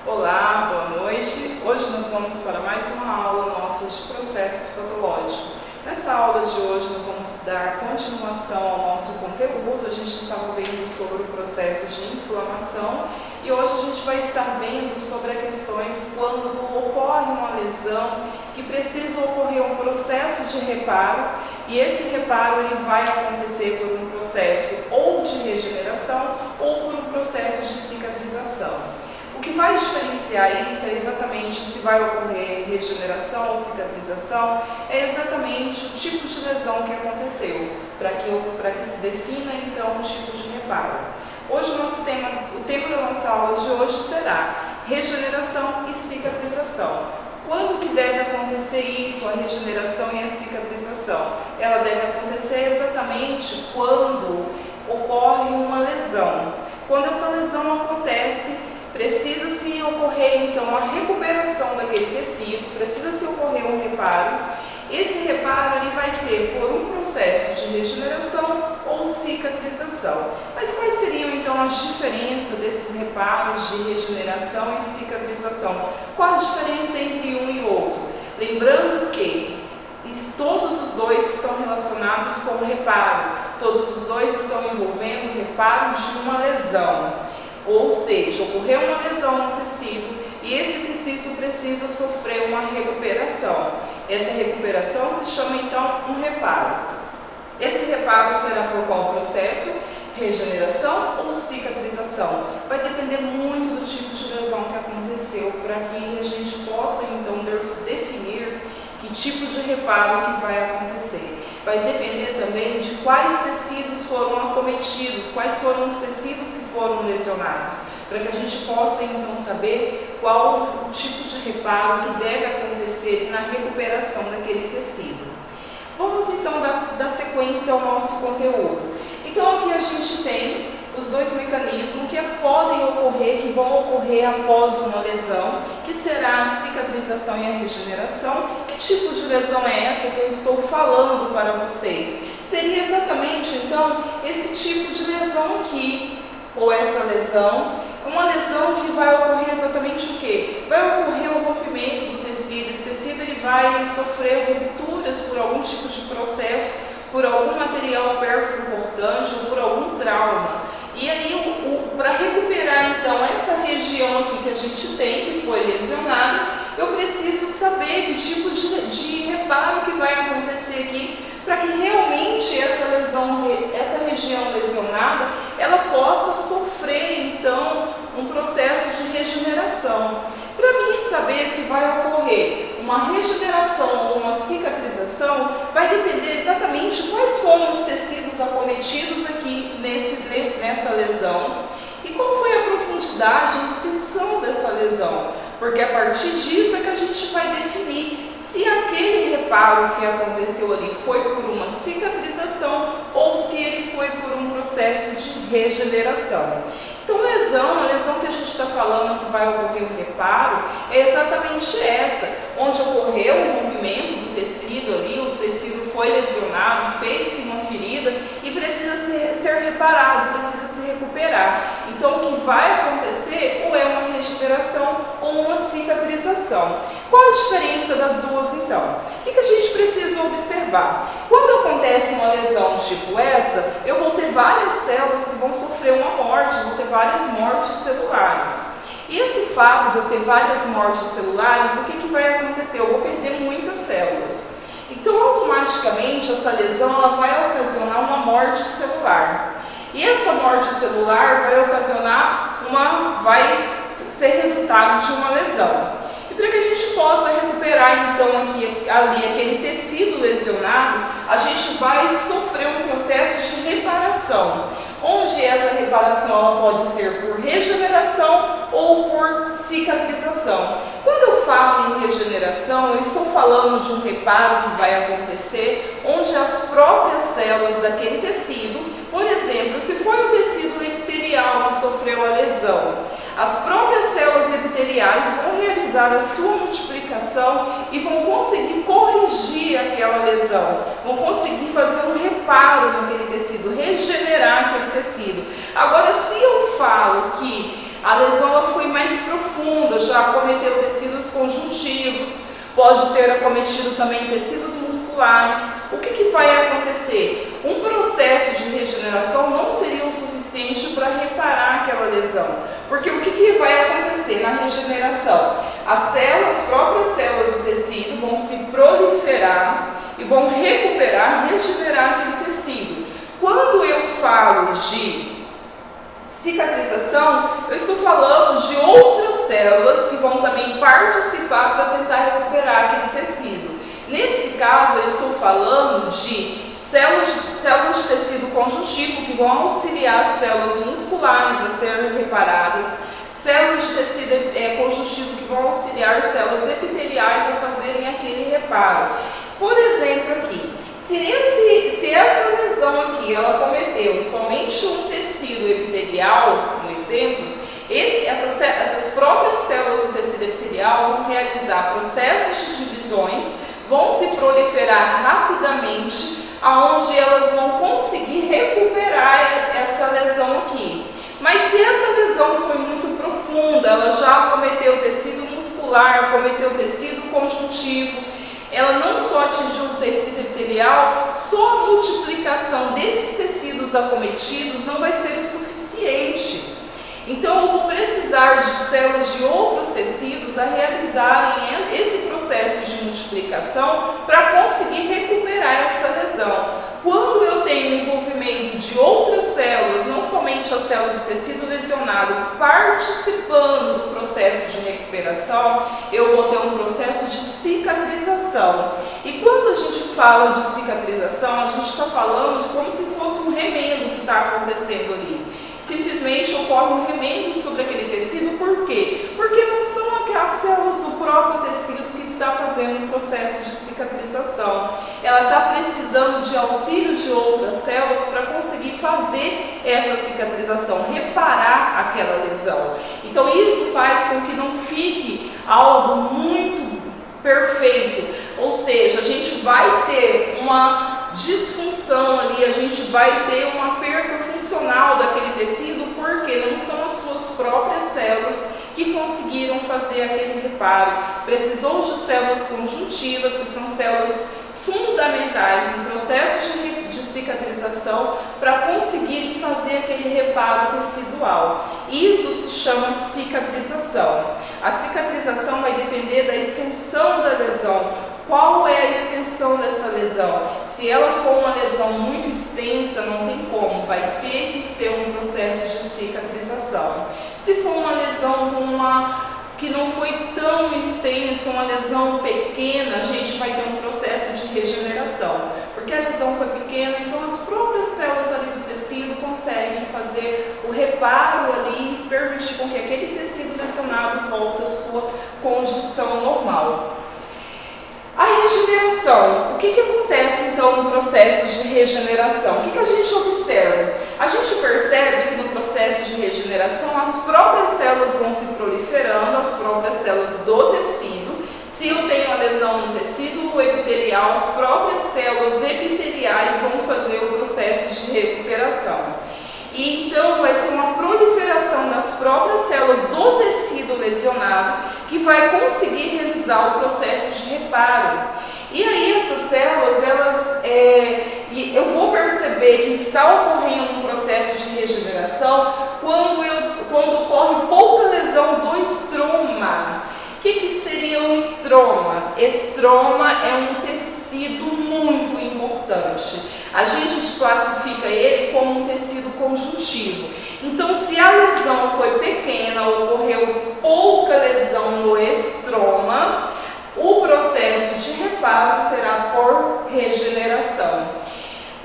Olá, boa noite. Hoje nós vamos para mais uma aula nossa de processos patológicos. Nessa aula de hoje nós vamos dar continuação ao nosso conteúdo. A gente estava vendo sobre o processo de inflamação e hoje a gente vai estar vendo sobre as questões quando ocorre uma lesão que precisa ocorrer um processo de reparo e esse reparo ele vai acontecer por um processo ou de regeneração ou por um processo de cicatrização. O que vai diferenciar isso é exatamente se vai ocorrer regeneração ou cicatrização, é exatamente o tipo de lesão que aconteceu, para que se defina então o tipo de reparo. Hoje o tema da nossa aula de hoje será regeneração e cicatrização. Quando que deve acontecer isso, a regeneração e a cicatrização? Ela deve acontecer exatamente quando ocorre uma lesão. Quando essa lesão acontece, precisa-se ocorrer então a recuperação daquele tecido, precisa-se ocorrer um reparo. Esse reparo ele vai ser por um processo de regeneração ou cicatrização. Mas quais seriam então as diferenças desses reparos de regeneração e cicatrização? Qual a diferença entre um e outro? Lembrando que todos os dois estão relacionados com o reparo, todos os dois estão envolvendo o reparo de uma lesão. Ou seja, ocorreu uma lesão no tecido e esse tecido precisa sofrer uma recuperação. Essa recuperação se chama então um reparo. Esse reparo será por qual processo? Regeneração ou cicatrização? Vai depender muito do tipo de lesão que aconteceu para que a gente possa então definir que tipo de reparo que vai acontecer. Vai depender também de quais tecidos foram acometidos, quais foram os tecidos que foram lesionados, para que a gente possa então saber qual o tipo de reparo que deve acontecer na recuperação daquele tecido. Vamos então dar sequência ao nosso conteúdo. Então aqui a gente tem os dois mecanismos que podem ocorrer, que vão ocorrer após uma lesão, que será a cicatrização e a regeneração. Que tipo de lesão é essa que eu estou falando para vocês? Seria exatamente, então, esse tipo de lesão aqui, ou essa lesão, uma lesão que vai ocorrer exatamente o quê? Vai ocorrer o rompimento do tecido, esse tecido ele vai sofrer rupturas por algum tipo de processo, por algum material pérfuro cortante ou por algum trauma. E aí, para recuperar então essa região aqui que a gente tem, que foi lesionada, eu preciso saber que tipo de reparo que vai acontecer aqui, para que realmente essa lesão, essa região lesionada, ela possa sofrer então um processo de regeneração. Para mim saber se vai ocorrer uma regeneração ou uma cicatrização, vai depender exatamente quais foram os tecidos acometidos aqui nessa lesão e qual foi a profundidade e extensão dessa lesão, porque a partir disso é que a gente vai definir se aquele reparo que aconteceu ali foi por uma cicatrização ou se ele foi por um processo de regeneração. Então, a lesão que a gente está falando que vai ocorrer um reparo, é exatamente essa, onde ocorreu o rompimento do tecido ali, o tecido foi lesionado, fez-se uma ferida e precisa ser reparado, precisa se recuperar. Então, o que vai acontecer ou é uma regeneração ou uma cicatrização. Qual a diferença das duas, então? O que a gente precisa observar? Quando acontece uma lesão tipo essa, eu vou ter várias células que vão sofrer uma morte, vou ter várias mortes celulares. E esse fato de eu ter várias mortes celulares, o que vai acontecer? Eu vou perder muitas células. Então, automaticamente, essa lesão ela vai ocasionar uma morte celular. E essa morte celular vai ser resultado de uma lesão. E para que a gente possa recuperar então ali aquele tecido lesionado, a gente vai sofrer um processo de reparação, onde essa reparação ela pode ser por regeneração ou por cicatrização. Quando eu falo em regeneração, eu estou falando de um reparo que vai acontecer, onde as próprias células daquele tecido, por exemplo, se foi o tecido epitelial que sofreu a lesão, as próprias células epiteliais vão realizar a sua multiplicação e vão conseguir corrigir aquela lesão, vão conseguir fazer um reparo naquele tecido, regenerar aquele tecido. Agora, se eu falo que a lesão ela foi mais profunda, já acometeu tecidos conjuntivos, pode ter acometido também tecidos musculares. O que vai acontecer? Um processo de regeneração não seria o suficiente para reparar aquela lesão. Porque o que vai acontecer na regeneração? As próprias células do tecido vão se proliferar e vão recuperar, regenerar aquele tecido. Quando eu falo de cicatrização, eu estou falando de outras células que vão também participar para tentar recuperar aquele tecido. Nesse caso, eu estou falando de células de tecido conjuntivo que vão auxiliar as células musculares a serem reparadas, células de tecido conjuntivo que vão auxiliar as células epiteliais a fazerem aquele reparo. Por exemplo, aqui, se essa lesão aqui ela cometeu somente um tecido epitelial, um exemplo, essas próprias células do tecido epitelial vão realizar processos de divisões, vão se proliferar rapidamente, aonde elas vão conseguir recuperar essa lesão aqui. Mas se essa lesão foi muito profunda, ela já acometeu tecido muscular, acometeu tecido conjuntivo, ela não só atingiu o tecido epitelial, só a multiplicação desses tecidos acometidos não vai ser o suficiente. Então eu vou precisar de células de outros tecidos a realizarem esse processo de multiplicação para conseguir recuperar essa lesão. Quando eu tenho envolvimento de outras células, não somente as células do tecido lesionado participando do processo de recuperação, eu vou ter um processo de cicatrização. E quando a gente fala de cicatrização, a gente está falando de como se fosse um remendo que está acontecendo ali. Simplesmente ocorre um remendo sobre aquele tecido, por quê? Porque não são aquelas células do próprio tecido que está fazendo um processo de cicatrização. Ela está precisando de auxílio de outras células para conseguir fazer essa cicatrização, reparar aquela lesão. Então isso faz com que não fique algo muito perfeito, ou seja, a gente vai ter uma disfunção ali, a gente vai ter uma perda funcional daquele tecido, porque não são as suas próprias células que conseguiram fazer aquele reparo. Precisou de células conjuntivas, que são células fundamentais no processo de cicatrização para conseguir fazer aquele reparo tecidual. Isso se chama cicatrização. A cicatrização vai depender da extensão da lesão. Qual é a extensão dessa lesão? Se ela for uma lesão muito extensa, não tem como, vai ter que ser um processo de cicatrização. Se for uma lesão que não foi tão extensa, uma lesão pequena, a gente vai ter um processo de regeneração, porque a lesão foi pequena, então as próprias células ali do tecido conseguem fazer o reparo ali e permitir com que aquele tecido lesionado volte à sua condição normal. A regeneração, o que acontece então no processo de regeneração? O que a gente observa? A gente percebe que no processo de regeneração as próprias células vão se proliferando, as próprias células do tecido. Se eu tenho uma lesão no tecido epitelial, as próprias células epiteliais vão fazer o processo de recuperação. E então vai ser uma proliferação das próprias células do tecido lesionado que vai conseguir realizar o processo de reparo. E aí essas células, eu vou perceber que está ocorrendo um processo de regeneração quando ocorre pouca lesão do estroma. O que seria o estroma? Estroma é um tecido muito importante. A gente classifica ele como um tecido conjuntivo. Então, se a lesão foi pequena, ocorreu pouca lesão no estroma, o processo de reparo será por regeneração.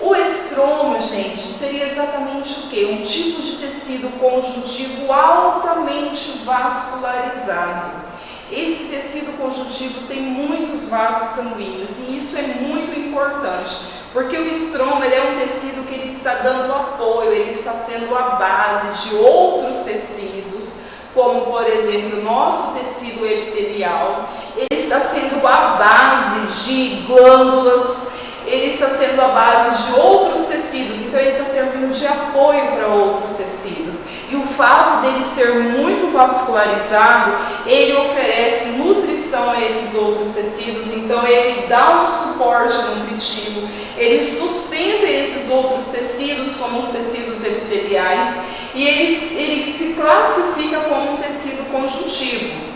O estroma, gente, seria exatamente o quê? Um tipo de tecido conjuntivo altamente vascularizado. Esse tecido conjuntivo tem muitos vasos sanguíneos e isso é muito importante, porque o estroma ele é um tecido que ele está dando apoio, ele está sendo a base de outros tecidos, como por exemplo o nosso tecido epitelial, ele está sendo a base de glândulas, ele está sendo a base de outros tecidos, então ele está servindo de apoio para outros tecidos. e o fato dele ser muito vascularizado, ele oferece nutrição a esses outros tecidos, então ele dá um suporte nutritivo, ele sustenta esses outros tecidos como os tecidos epiteliais e ele se classifica como um tecido conjuntivo.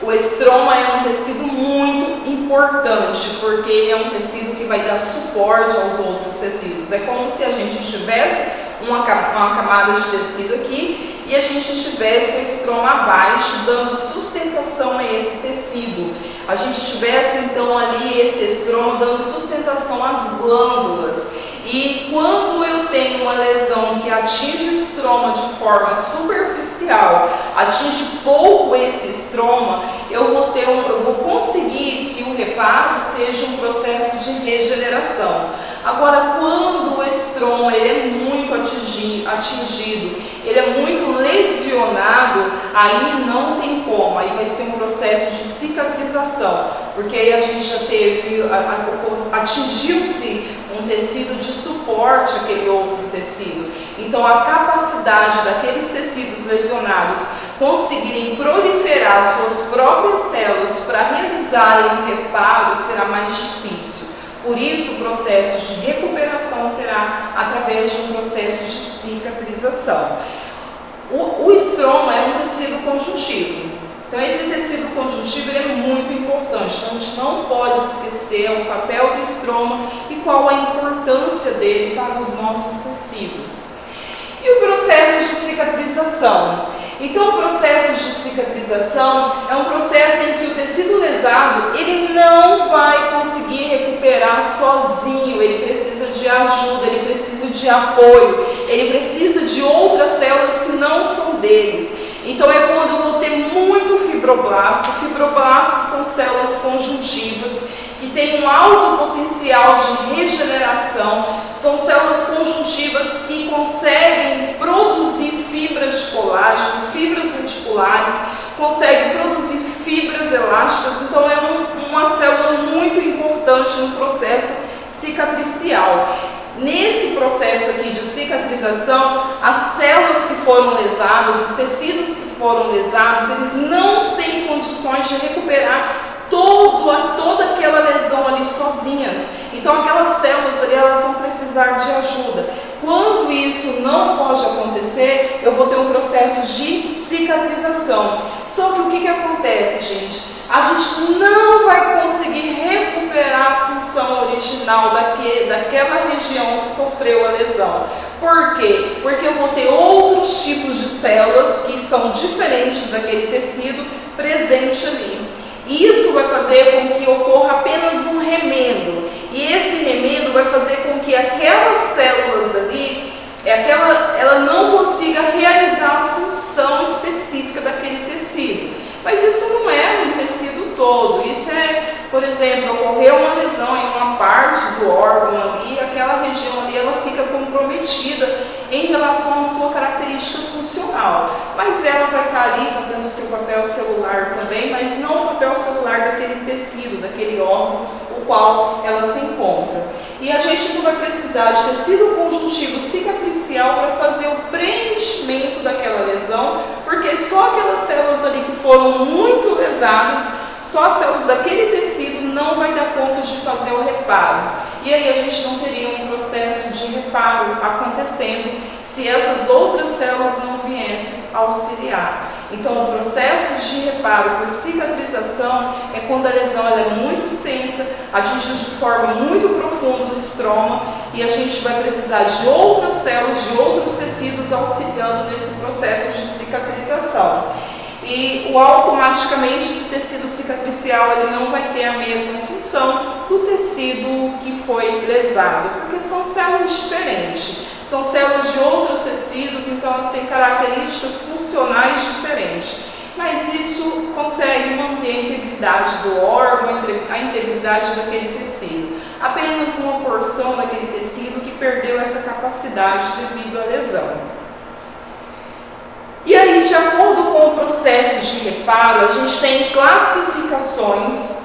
O estroma é um tecido muito importante, porque ele é um tecido que vai dar suporte aos outros tecidos. É como se a gente tivesse uma camada de tecido aqui e a gente tivesse o estroma abaixo, dando sustentação a esse tecido. A gente tivesse então ali esse estroma dando sustentação às glândulas. E quando eu tenho uma lesão que atinge o estroma de forma superficial, atinge pouco esse estroma, eu vou conseguir que o reparo seja um processo de regeneração. Agora, quando o estroma ele é muito atingido, ele é muito lesionado, aí não tem como, aí vai ser um processo de cicatrização, porque aí a gente já teve, atingiu-se um tecido de suporte àquele outro tecido. Então, a capacidade daqueles tecidos lesionados conseguirem proliferar suas próprias células para realizarem o reparo será mais difícil. Por isso, o processo de recuperação será através de um processo de cicatrização. O estroma é um tecido conjuntivo. Então, esse tecido conjuntivo ele é muito importante. Então, a gente não pode esquecer o papel do estroma e qual a importância dele para os nossos tecidos. E o processo de cicatrização? Então, o processo de cicatrização é um processo em que o tecido lesado ele não vai conseguir recuperar sozinho, ele precisa de ajuda, ele precisa de apoio, ele precisa de outras células que não são deles. Então, é quando eu vou ter muito fibroblasto. Fibroblastos são células conjuntivas que têm um alto potencial de regeneração, são células conjuntivas que conseguem produzir fibras de colágeno, fibras articulares, conseguem produzir fibras elásticas, então é uma célula muito importante no processo cicatricial. Nesse processo aqui de cicatrização, as células que foram lesadas, os tecidos que foram lesados, eles não têm condições de recuperar toda aquela lesão ali sozinhas. Então aquelas células ali, elas vão precisar de ajuda. Quando isso não pode acontecer, eu vou ter um processo de cicatrização. Só que o que acontece, gente? A gente não vai conseguir recuperar a função original daquela região que sofreu a lesão. Por quê? Porque eu vou ter outros tipos de células que são diferentes daquele tecido presente ali. Isso vai fazer com que ocorra apenas um remendo. E esse remendo vai fazer com que aquelas células ali, ela não consiga realizar a função específica daquele tecido. Mas isso não é um tecido todo. Isso é, por exemplo, ocorreu uma lesão em uma parte do órgão ali, aquela região ali ela fica comprometida em relação à sua característica funcional. Mas ela vai estar ali fazendo o seu papel celular também, mas não o papel celular daquele tecido, daquele órgão, o qual ela se encontra. E a gente não vai precisar de tecido conjuntivo cicatricial para fazer o preenchimento daquela lesão, porque só aquelas células ali que foram muito lesadas, só as células daquele tecido não vai dar conta de fazer o reparo. E aí a gente não teria um processo de reparo acontecendo se essas outras células não viessem auxiliar. Então, o processo de reparo por cicatrização é quando a lesão ela é muito extensa, atinge de forma muito profunda o estroma e a gente vai precisar de outras células, de outros tecidos auxiliando nesse processo de cicatrização. E automaticamente esse tecido cicatricial ele não vai ter a mesma função do tecido que foi lesado, porque são células diferentes, são células de outros tecidos, então elas têm características funcionais diferentes. Mas isso consegue manter a integridade do órgão, a integridade daquele tecido. Apenas uma porção daquele tecido que perdeu essa capacidade devido à lesão. E aí, de acordo com o processo de reparo, a gente tem classificações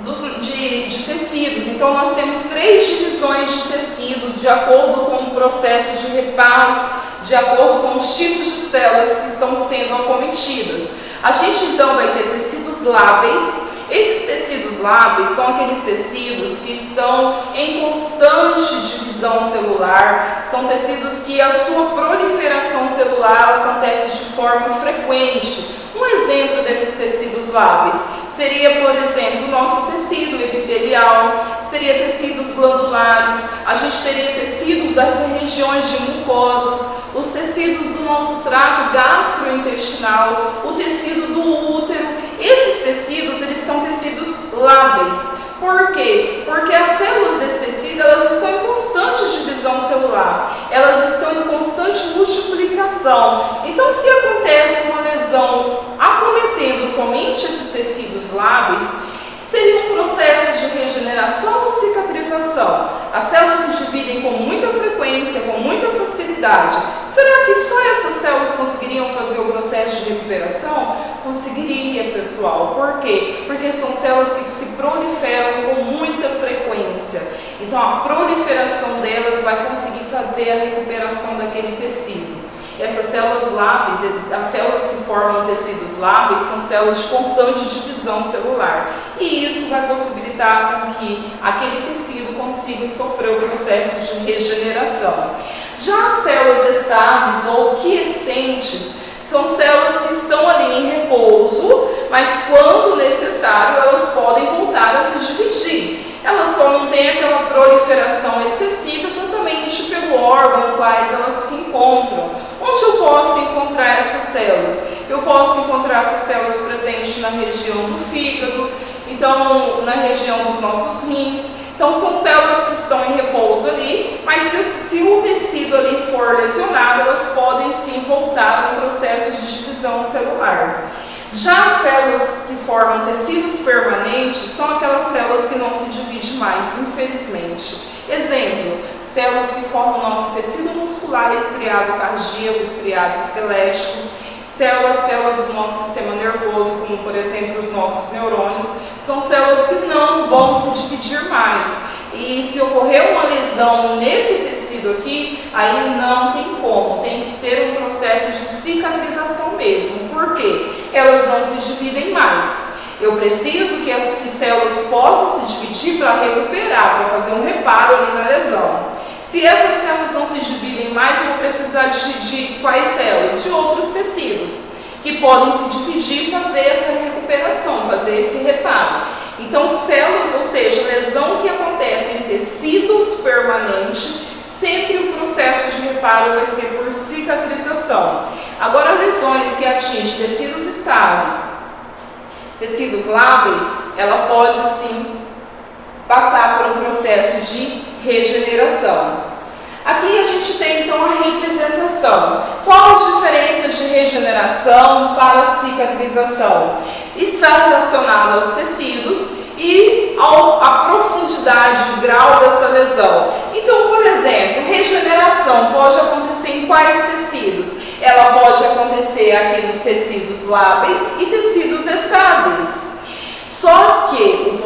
de tecidos. Então nós temos 3 divisões de tecidos de acordo com o processo de reparo, de acordo com os tipos de células que estão sendo acometidas. A gente então vai ter tecidos lábeis. Esses tecidos lábeis são aqueles tecidos que estão em constante divisão celular, são tecidos que a sua proliferação celular acontece de forma frequente. Um exemplo desses tecidos lábeis seria, por exemplo, o nosso tecido epitelial, seria tecidos glandulares, a gente teria tecidos das regiões de mucosas, os tecidos do nosso trato gastrointestinal, o tecido do útero. Esses tecidos, eles são tecidos lábeis. Por quê? Porque as células desse tecido, elas estão em constante divisão celular, elas estão em constante multiplicação. Então, se acontece uma lesão acometendo somente esses tecidos lábeis, seria um processo de regeneração ou cicatrização. As células se dividem com muita frequência, com muita facilidade. Será que só essas células conseguiriam fazer o processo de recuperação? Conseguiria, pessoal. Por quê? Porque são células que se proliferam com muita frequência. Então, a proliferação delas vai conseguir fazer a recuperação daquele tecido. Essas células lábeis, as células que formam tecidos lábeis, são células de constante divisão celular. E isso vai possibilitar com que aquele tecido consiga sofrer o processo de regeneração. Já as células estáveis ou quiescentes são células que estão ali em repouso, mas quando necessário elas podem voltar a se dividir. Elas só não têm aquela proliferação excessiva exatamente pelo órgão no quais elas se encontram. Onde eu posso encontrar essas células? Eu posso encontrar essas células presentes na região do fígado, então na região dos nossos rins. Então são células que estão em repouso ali, mas se o tecido ali for lesionado, elas podem sim voltar ao processo de divisão celular. Já as células que formam tecidos permanentes são aquelas células que não se dividem mais, infelizmente. Exemplo, células que formam o nosso tecido muscular estriado cardíaco, estriado esquelético, células do nosso sistema nervoso, como por exemplo os nossos neurônios, são células que não vão se dividir mais. E se ocorrer uma lesão nesse tecido aqui, aí não tem como, tem que ser um processo de cicatrização mesmo. Por quê? Elas não se dividem mais. Eu preciso que as células possam se dividir para recuperar, para fazer um reparo ali na lesão. Se essas células não se dividem mais, eu vou precisar de quais células? De outros tecidos, que podem se dividir e fazer essa recuperação, fazer esse reparo. Então, células, ou seja, lesão que acontece em tecidos permanentes, sempre o processo de reparo vai ser por cicatrização. Agora, lesões que atingem tecidos estáveis, tecidos lábeis, ela pode sim passar por um processo de regeneração. Aqui a gente tem então a representação. Qual a diferença de regeneração para cicatrização? Está relacionada aos tecidos e à profundidade, o grau dessa lesão. Então, por exemplo, regeneração pode acontecer em quais tecidos? Ela pode acontecer aqui nos tecidos lábeis e tecidos estáveis. Só que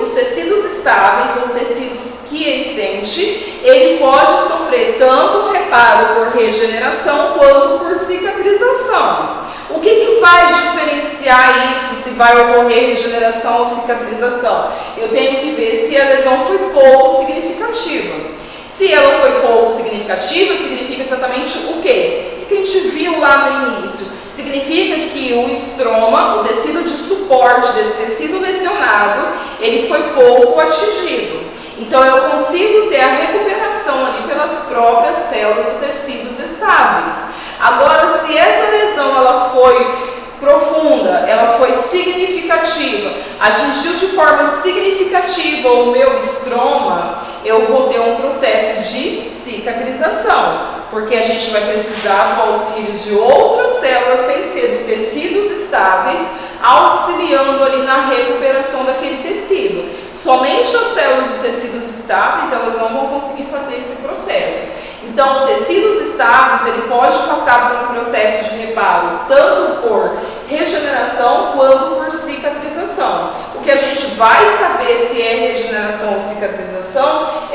os tecidos estáveis ou tecidos quiescentes, ele pode sofrer tanto reparo por regeneração quanto por cicatrização. O que vai diferenciar isso, se vai ocorrer regeneração ou cicatrização? Eu tenho que ver se a lesão foi pouco significativa. Se ela foi pouco significativa, significa exatamente o quê? O que a gente viu lá no início? Significa que o estroma, o tecido de suporte desse tecido lesionado, ele foi pouco atingido. Então eu consigo ter a recuperação ali pelas próprias células dos tecidos estáveis. Agora, se essa lesão ela foi profunda, ela foi significativa, atingiu de forma significativa o meu estroma, eu vou ter um processo de cicatrização, porque a gente vai precisar do auxílio de outras células, sem ser de tecidos estáveis, auxiliando ali na recuperação daquele tecido. Somente as células de tecidos estáveis, elas não vão conseguir fazer esse processo. Então, tecidos estáveis, ele pode passar por um processo de reparo, tanto por regeneração quanto por cicatrização. O que a gente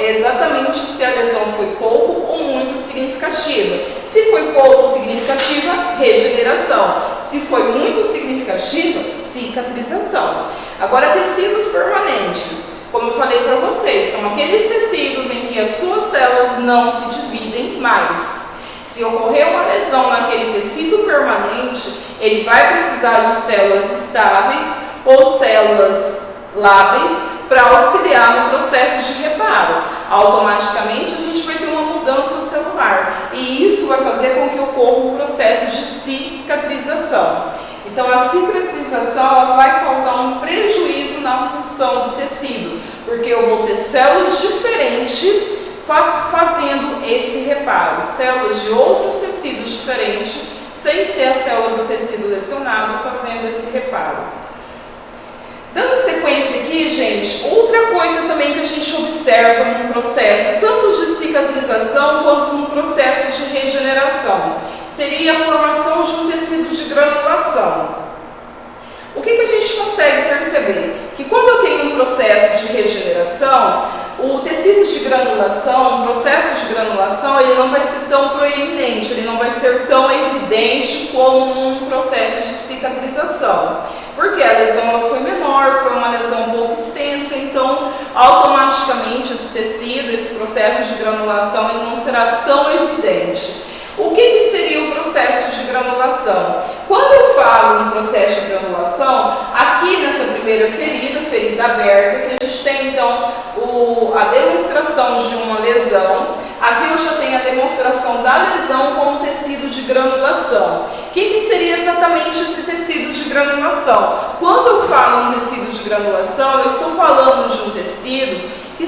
é exatamente se a lesão foi pouco ou muito significativa. Se foi pouco significativa, regeneração. Se foi muito significativa, cicatrização. Agora, tecidos permanentes. Como eu falei para vocês, são aqueles tecidos em que as suas células não se dividem mais. Se ocorrer uma lesão naquele tecido permanente, ele vai precisar de células estáveis ou células lábeis para auxiliar no processo de reparo. Automaticamente a gente vai ter uma mudança celular e isso vai fazer com que ocorra um processo de cicatrização. Então a cicatrização ela vai causar um prejuízo na função do tecido, porque eu vou ter células diferentes fazendo esse reparo, células de outros tecidos diferentes, sem ser as células do tecido lesionado, fazendo esse reparo. Dando sequência aqui, gente, outra coisa também que a gente observa no processo, tanto de cicatrização quanto no processo de regeneração, seria a formação de um tecido de granulação. O que a gente consegue perceber? Que quando eu tenho um processo de regeneração, o tecido de granulação, o processo de granulação, ele não vai ser tão proeminente, ele não vai ser tão evidente como um processo de cicatrização. Porque a lesão ela foi menor, foi uma lesão pouco extensa, então automaticamente esse tecido, esse processo de granulação, ele não será tão evidente. O que seria o processo de granulação? Quando eu falo no processo de granulação, aqui nessa primeira ferida aberta, que a gente tem então a demonstração de uma lesão, aqui eu já tenho a demonstração da lesão com o tecido de granulação. O que seria exatamente esse tecido de granulação? Quando eu falo em tecido de granulação, eu estou falando de um tecido que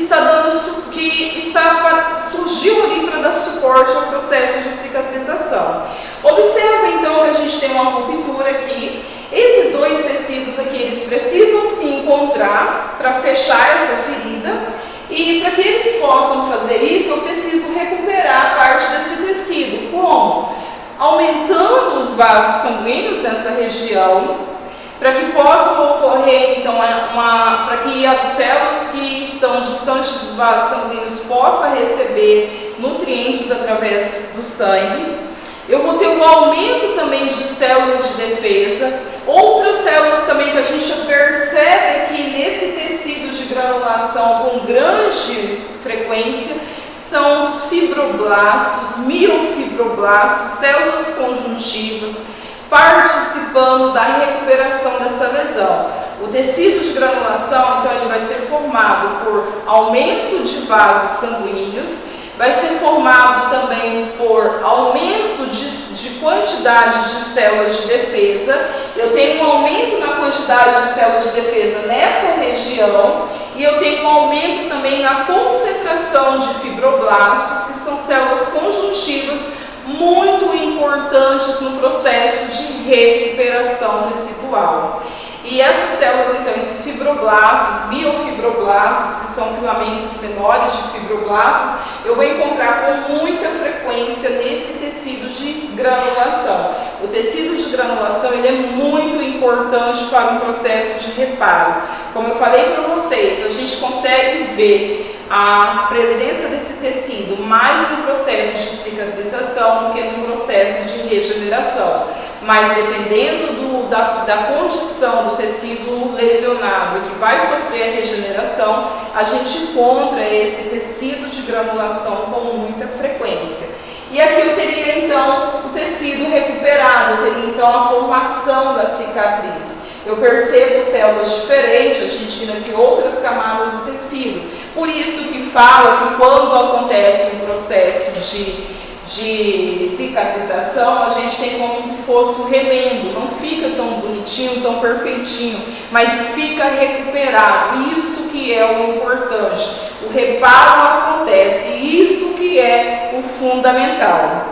surgiu ali para dar suporte ao processo de cicatrização. Observa então que a gente tem uma ruptura aqui. Esses dois tecidos aqui, eles precisam se encontrar para fechar essa ferida, e para que eles possam fazer isso, eu preciso recuperar parte desse tecido. Como? Aumentando os vasos sanguíneos nessa região, para que possam ocorrer, então, para que as células que estão distantes dos vasos sanguíneos possam receber nutrientes através do sangue. Eu vou ter um aumento também de células de defesa. Outras células também que a gente percebe aqui nesse tecido de granulação com grande frequência são os fibroblastos, miofibroblastos, células conjuntivas, participando da recuperação dessa lesão. O tecido de granulação, então, ele vai ser formado por aumento de vasos sanguíneos, vai ser formado também por aumento de quantidade de células de defesa. Eu tenho um aumento na quantidade de células de defesa nessa região e eu tenho um aumento também na concentração de fibroblastos, que são células conjuntivas muito importantes no processo de recuperação tecidual. E essas células, então, esses fibroblastos, miofibroblastos, que são filamentos menores de fibroblastos, eu vou encontrar com muita frequência nesse tecido de granulação. O tecido de granulação, ele é muito importante para um processo de reparo. Como eu falei para vocês, a gente consegue ver a presença desse tecido mais no processo de cicatrização do que no processo de regeneração. Mas dependendo da condição do tecido lesionado que vai sofrer a regeneração, a gente encontra esse tecido de granulação com muita frequência. E aqui eu teria então o tecido recuperado, eu teria então a formação da cicatriz. Eu percebo células diferentes, a gente tem aqui outras camadas do tecido. Por isso que fala que quando acontece um processo de cicatrização, a gente tem como se fosse um remendo, não fica tão bonitinho, tão perfeitinho, mas fica recuperado. Isso que é o importante. O reparo acontece, isso que é o fundamental.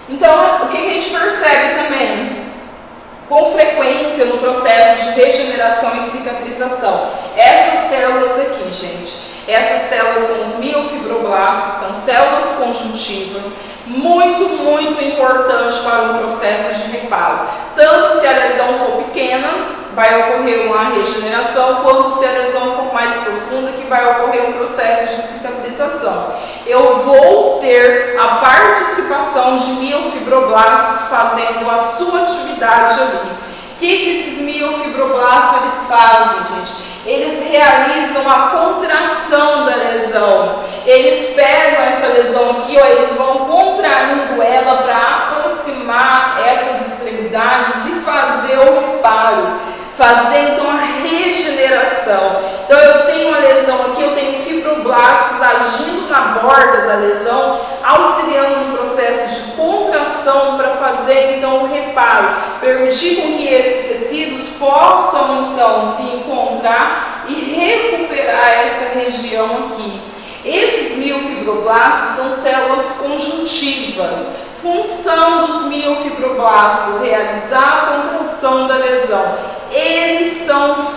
Então, o que a gente percebe também? Com frequência no processo de regeneração e cicatrização. Essas células aqui, gente. Essas células são os miofibroblastos, são células conjuntivas, muito importante para o processo de reparo. Tanto se a lesão for pequena, vai ocorrer uma regeneração, quanto se a lesão for mais profunda, segunda que vai ocorrer um processo de cicatrização. Eu vou ter a participação de miofibroblastos fazendo a sua atividade ali. O que esses miofibroblastos eles fazem, gente? Eles realizam a contração da lesão. Eles pegam essa lesão aqui, ó, eles vão contraindo ela para aproximar essas extremidades e fazer o reparo, fazer então a regeneração. Então eu tenho a lesão aqui, eu tenho fibroblastos agindo na borda da lesão, auxiliando no processo de contração para fazer então o reparo, permitir com que esses tecidos possam então se encontrar e recuperar essa região aqui. Esses miofibroblastos são células conjuntivas. Função dos miofibroblastos: realizar a contração da lesão. Eles são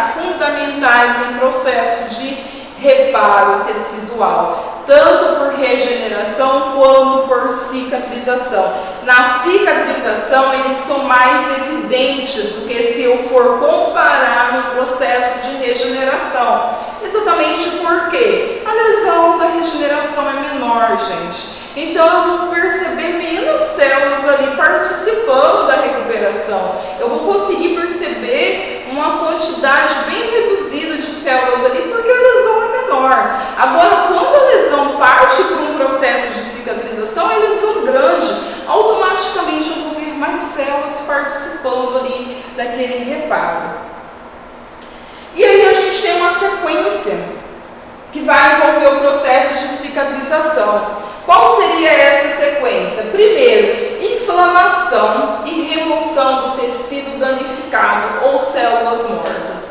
fundamentais no processo de reparo tecidual, tanto por regeneração quanto por cicatrização. Na cicatrização, eles são mais evidentes do que se eu for comparar no processo de regeneração. Exatamente porque a lesão da regeneração é menor, gente. Então eu vou perceber menos células ali participando da recuperação. Eu vou conseguir perceber uma quantidade bem reduzida de células ali porque a lesão é menor. Agora, quando a lesão parte para um processo de cicatrização, a lesão grande, automaticamente eu vou ver mais células participando ali daquele reparo. E aí a gente tem uma sequência que vai envolver o processo de cicatrização. Qual seria essa sequência? Primeiro, inflamação e remoção do tecido danificado ou células mortas.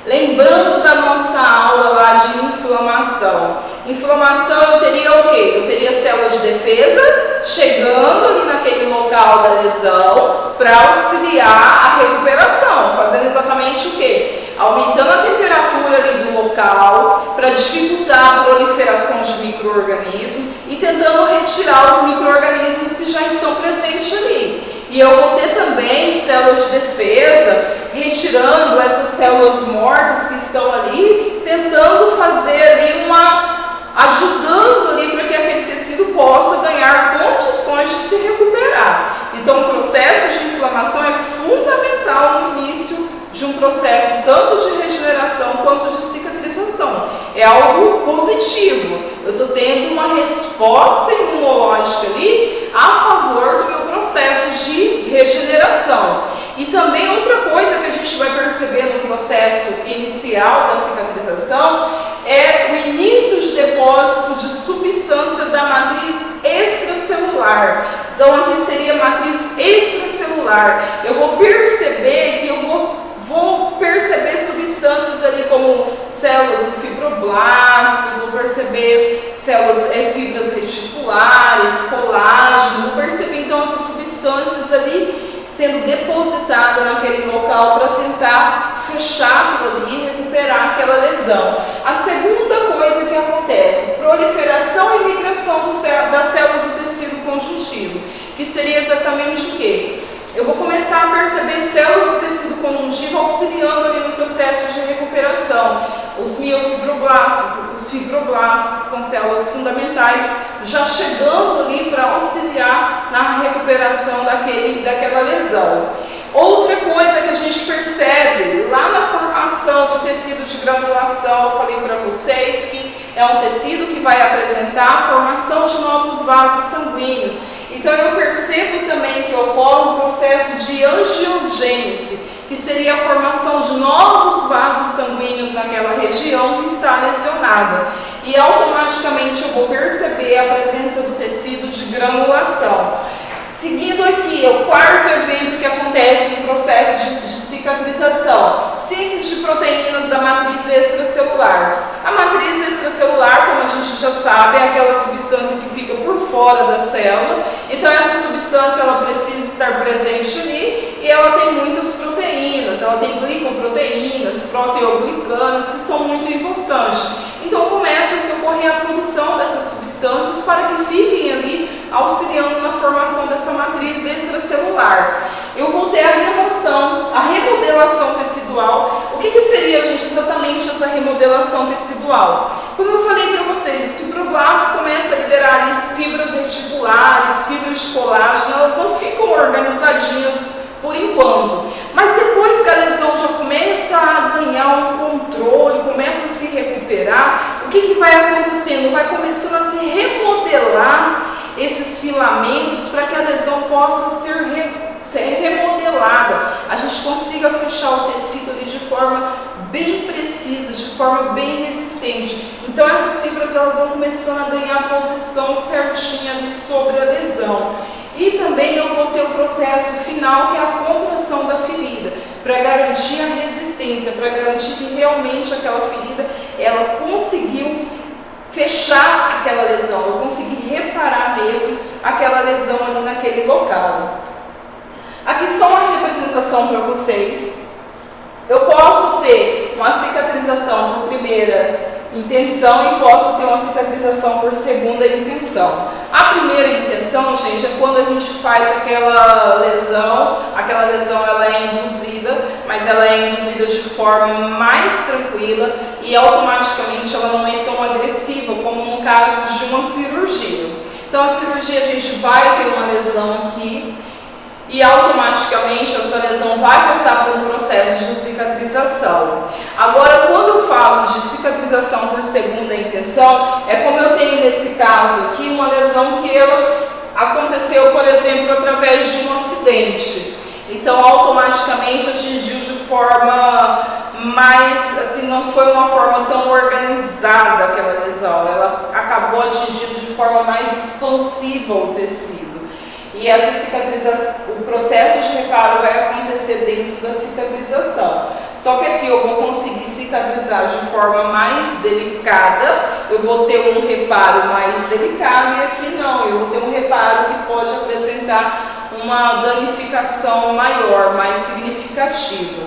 Lembrando da nossa aula lá de inflamação. Inflamação eu teria o quê? Eu teria células de defesa chegando ali naquele local da lesão para auxiliar a recuperação, fazendo exatamente o quê? Aumentando a temperatura ali do local para dificultar a proliferação de micro-organismos e tentando retirar os micro-organismos que já estão presentes ali. E eu vou ter também células de defesa retirando essas células mortas que estão ali, tentando fazer ali ajudando ali para que aquele tecido possa ganhar condições de se recuperar. Então o processo de inflamação é fundamental no início de um processo tanto de regeneração quanto de cicatrização. É algo positivo. Eu estou tendo uma resposta imunológica ali a favor do meu processo de regeneração. E também outra coisa que a gente vai perceber no processo inicial da cicatrização é o início de depósito de substância da matriz extracelular. Então aqui seria a matriz extracelular. Eu vou perceber que eu vou perceber substâncias ali como células de fibroblastos, vou perceber células, fibras reticulares, colágeno, vou perceber então essas substâncias ali sendo depositada naquele local para tentar fechar aquilo ali e recuperar aquela lesão. A segunda coisa que acontece, proliferação e migração das células do tecido conjuntivo, que seria exatamente o quê? Eu vou começar a perceber células do tecido conjuntivo auxiliando ali no processo de recuperação. Os miofibroblastos, os fibroblastos, que são células fundamentais, já chegando ali para auxiliar na recuperação daquela lesão. Outra coisa que a gente percebe lá na formação do tecido de granulação, eu falei para vocês que é um tecido que vai apresentar a formação de novos vasos sanguíneos. Então eu percebo também que ocorre um processo de angiogênese, que seria a formação de novos vasos sanguíneos naquela região que está lesionada. E automaticamente eu vou perceber a presença do tecido de granulação. Seguindo aqui, o quarto evento que acontece no processo de cicatrização, síntese de proteínas da matriz extracelular. A matriz extracelular, como a gente já sabe, é aquela substância que fica por fora da célula. Então essa substância ela precisa estar presente ali e ela tem muitas proteínas, ela tem glicoproteínas, proteoglicanas, que são muito importantes. Então começa a se ocorrer a produção dessas substâncias para que fiquem ali auxiliando na formação dessa matriz extracelular. Eu vou ter a remoção, a remodelação tecidual. O que seria, gente, exatamente essa remodelação? recuperação tecidual. Como eu falei para vocês, os fibroblastos começam a liberar ali fibras reticulares, fibras de colágeno, elas não ficam organizadinhas por enquanto, mas depois que a lesão já começa a ganhar um controle, começa a se recuperar, o que vai acontecendo? Vai começando a se remodelar esses filamentos para que a lesão possa ser remodelada, a gente consiga fechar o tecido ali de forma bem precisa, de forma bem resistente. Então essas fibras elas vão começando a ganhar a posição certinha ali sobre a lesão. E também eu vou ter o processo final, que é a contração da ferida, para garantir a resistência, para garantir que realmente aquela ferida ela conseguiu fechar aquela lesão, eu consegui reparar mesmo aquela lesão ali naquele local. Aqui só uma representação para vocês. Eu posso ter uma cicatrização por primeira intenção e posso ter uma cicatrização por segunda intenção. A primeira intenção, gente, é quando a gente faz aquela lesão ela é induzida, mas ela é induzida de forma mais tranquila e automaticamente ela não é tão agressiva como no caso de uma cirurgia. Então a cirurgia a gente vai ter uma lesão aqui e automaticamente essa lesão vai passar por um processo de cicatrização. Agora, quando eu falo de cicatrização por segunda intenção, é como eu tenho nesse caso aqui uma lesão que ela aconteceu, por exemplo, através de um acidente. Então, automaticamente atingiu de forma mais, assim, não foi uma forma tão organizada aquela lesão, ela acabou atingindo de forma mais expansiva o tecido. E essa cicatrização, o processo de reparo vai acontecer dentro da cicatrização. Só que aqui eu vou conseguir cicatrizar de forma mais delicada, eu vou ter um reparo mais delicado e aqui não, eu vou ter um reparo que pode apresentar uma danificação maior, mais significativa.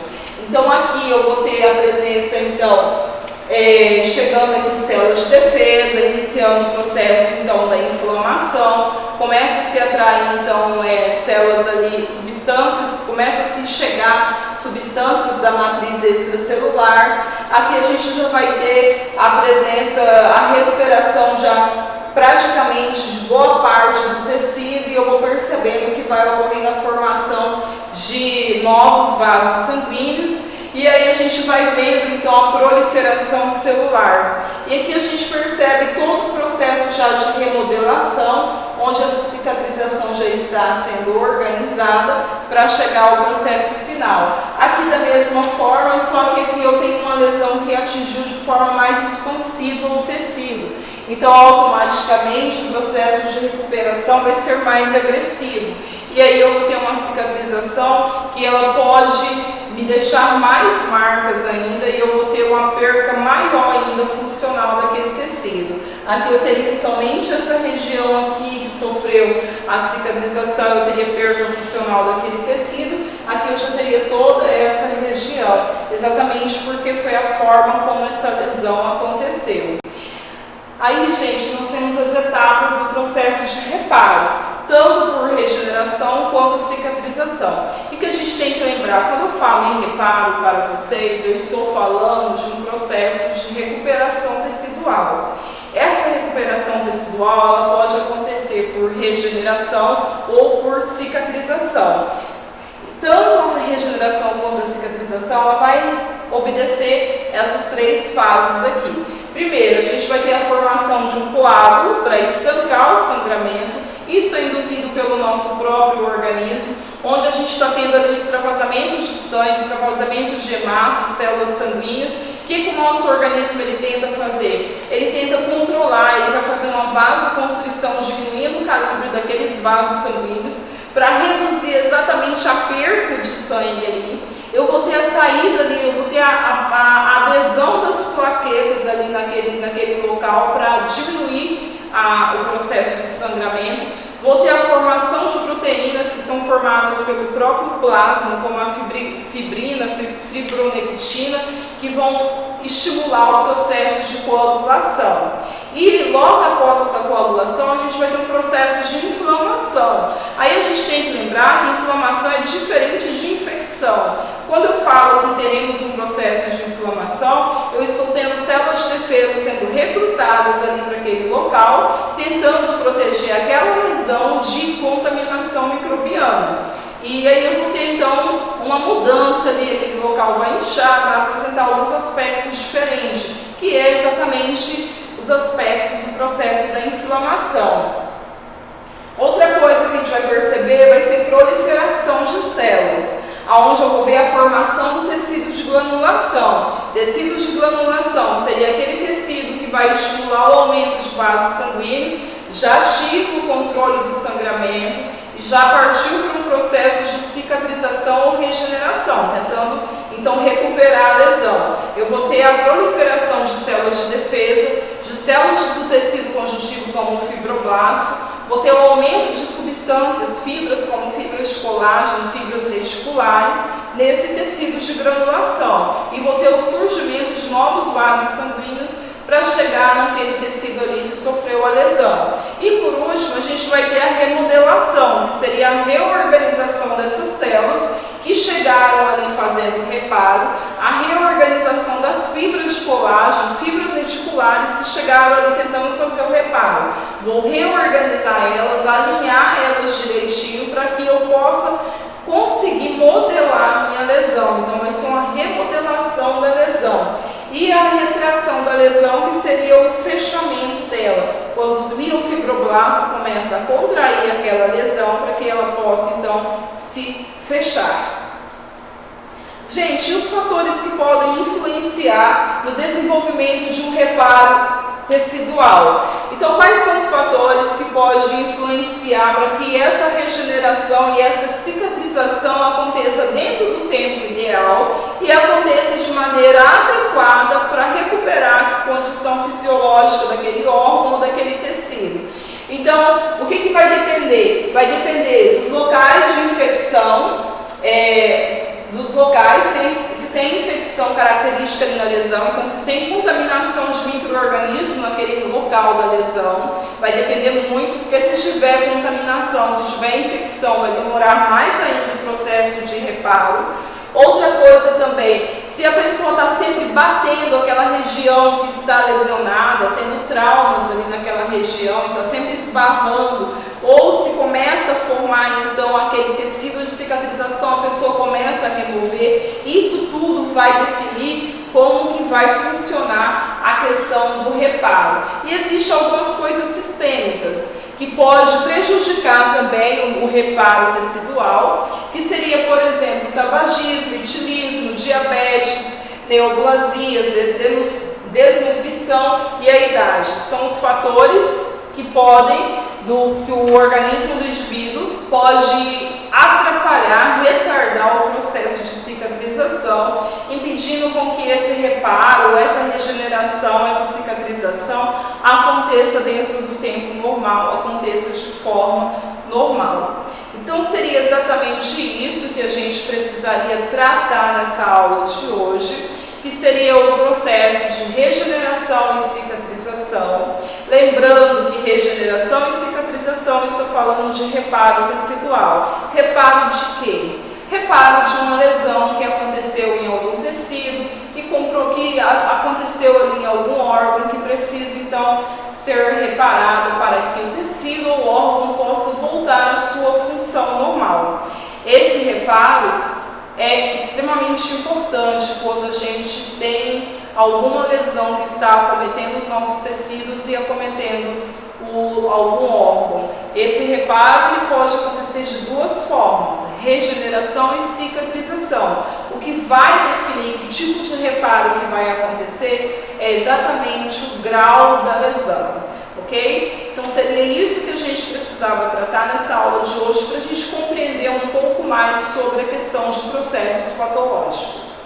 Então aqui eu vou ter a presença, então, chegando aqui células de defesa, iniciando o processo então da inflamação, começa a se atrair então células ali, substâncias, começa a se chegar substâncias da matriz extracelular. Aqui a gente já vai ter a presença, a recuperação já praticamente de boa parte do tecido e eu vou percebendo que vai ocorrendo a formação de novos vasos sanguíneos. E aí a gente vai vendo então a proliferação celular. E aqui a gente percebe todo o processo já de remodelação, onde essa cicatrização já está sendo organizada para chegar ao processo final. Aqui da mesma forma, só que aqui eu tenho uma lesão que atingiu de forma mais expansiva o tecido. Então automaticamente o processo de recuperação vai ser mais agressivo. E aí eu vou ter uma cicatrização que ela pode me deixar mais marcas ainda e eu vou ter uma perca maior ainda funcional daquele tecido. Aqui eu teria somente essa região aqui que sofreu a cicatrização, eu teria perda funcional daquele tecido. Aqui eu já teria toda essa região, exatamente porque foi a forma como essa lesão aconteceu. Aí, gente, nós temos as etapas do processo de reparo, tanto por regeneração quanto cicatrização. E que a gente tem que lembrar, quando eu falo em reparo para vocês, eu estou falando de um processo de recuperação tecidual. Essa recuperação tecidual ela pode acontecer por regeneração ou por cicatrização. Tanto a regeneração quanto a cicatrização ela vai obedecer essas três fases aqui. Primeiro, a gente vai ter a formação de um coágulo para estancar o sangramento. Isso é induzido pelo nosso próprio organismo, onde a gente está tendo ali extravasamento de sangue, extravasamento de hemácias, células sanguíneas. O que o nosso organismo ele tenta fazer? Ele tenta controlar, ele vai fazer uma vasoconstrição, diminuindo o calibre daqueles vasos sanguíneos, para reduzir exatamente a perca de sangue ali. Eu vou ter a saída ali, eu vou ter a adesão das plaquetas ali naquele local para diminuir o processo de sangramento. Vou ter a formação de proteínas que são formadas pelo próprio plasma, como a fibrina, fibronectina, que vão estimular o processo de coagulação. E logo após essa coagulação, a gente vai ter um processo de inflamação. Aí a gente tem que lembrar que inflamação é diferente de infecção. Quando eu falo que teremos um processo de inflamação, eu estou tendo células de defesa sendo recrutadas ali para aquele local, tentando proteger aquela lesão de contaminação microbiana. E aí eu vou ter então uma mudança ali, aquele local vai inchar, vai apresentar alguns aspectos diferentes, que é exatamente os aspectos do processo da inflamação. Outra coisa que a gente vai perceber vai ser proliferação de células, onde eu vou ver a formação do tecido de granulação. Tecido de granulação seria aquele tecido que vai estimular o aumento de vasos sanguíneos, já ativa o controle do sangramento e já partiu para um processo de cicatrização ou regeneração, tentando então recuperar a lesão. Eu vou ter a proliferação de células de defesa, de células do tecido conjuntivo como o fibroblasto, vou ter o aumento de substâncias, fibras como fibras de colágeno, fibras reticulares, nesse tecido de granulação. E vou ter o surgimento de novos vasos sanguíneos para chegar naquele tecido ali que sofreu a lesão. E por último, a gente vai ter a remodelação, que seria a reorganização dessas células que chegaram ali fazendo reparo, a reorganização das fibras de colágeno, fibras reticulares que chegaram ali tentando fazer o reparo. Vou reorganizar elas, alinhar elas direitinho para que eu possa conseguir modelar a minha lesão. Então vai ser uma remodelação da lesão. E a retração da lesão, que seria o fechamento dela, quando os miofibroblastos começam a contrair aquela lesão para que ela possa então se fechar. Gente, e os fatores que podem influenciar no desenvolvimento de um reparo tecidual? Então, quais são os fatores que podem influenciar para que essa regeneração e essa cicatrização aconteça dentro do tempo ideal e aconteça de maneira adequada para recuperar a condição fisiológica daquele órgão ou daquele tecido? Então, o que vai depender? Vai depender dos locais de infecção, dos locais, se tem infecção característica ali na lesão, então se tem contaminação de micro-organismo naquele local da lesão, vai depender muito, porque se tiver contaminação, se tiver infecção, vai demorar mais ainda o processo de reparo. Outra coisa também, se a pessoa está sempre batendo aquela região que está lesionada, tendo traumas ali naquela região, está sempre esbarrando, ou se começa a formar então aquele tecido de cicatrização, a pessoa começa a remover, isso tudo vai definir como que vai funcionar a questão do reparo. E existem algumas coisas sistêmicas que pode prejudicar também o reparo tecidual, que seria, por exemplo, tabagismo, etilismo, diabetes, neoplasias, desnutrição e a idade. São os fatores que que o organismo do indivíduo pode atrapalhar, retardar o processo de cicatrização, impedindo com que esse reparo, essa regeneração, essa cicatrização aconteça dentro do tempo normal, aconteça de forma normal. Então seria exatamente isso que a gente precisaria tratar nessa aula de hoje, que seria o processo de regeneração e cicatrização. Lembrando que regeneração e cicatrização está falando de reparo tecidual. Reparo de quê? Reparo de uma lesão que aconteceu em algum tecido e que aconteceu ali em algum órgão que precisa então ser reparado para que o tecido ou órgão possa voltar à sua função normal. Esse reparo é extremamente importante quando a gente tem alguma lesão que está acometendo os nossos tecidos e acometendo algum órgão. Esse reparo ele pode acontecer de duas formas, regeneração e cicatrização. O que vai definir que tipo de reparo que vai acontecer é exatamente o grau da lesão, ok? Então seria isso que a gente precisava tratar nessa aula de hoje para a gente compreender um pouco mais sobre a questão de processos patológicos.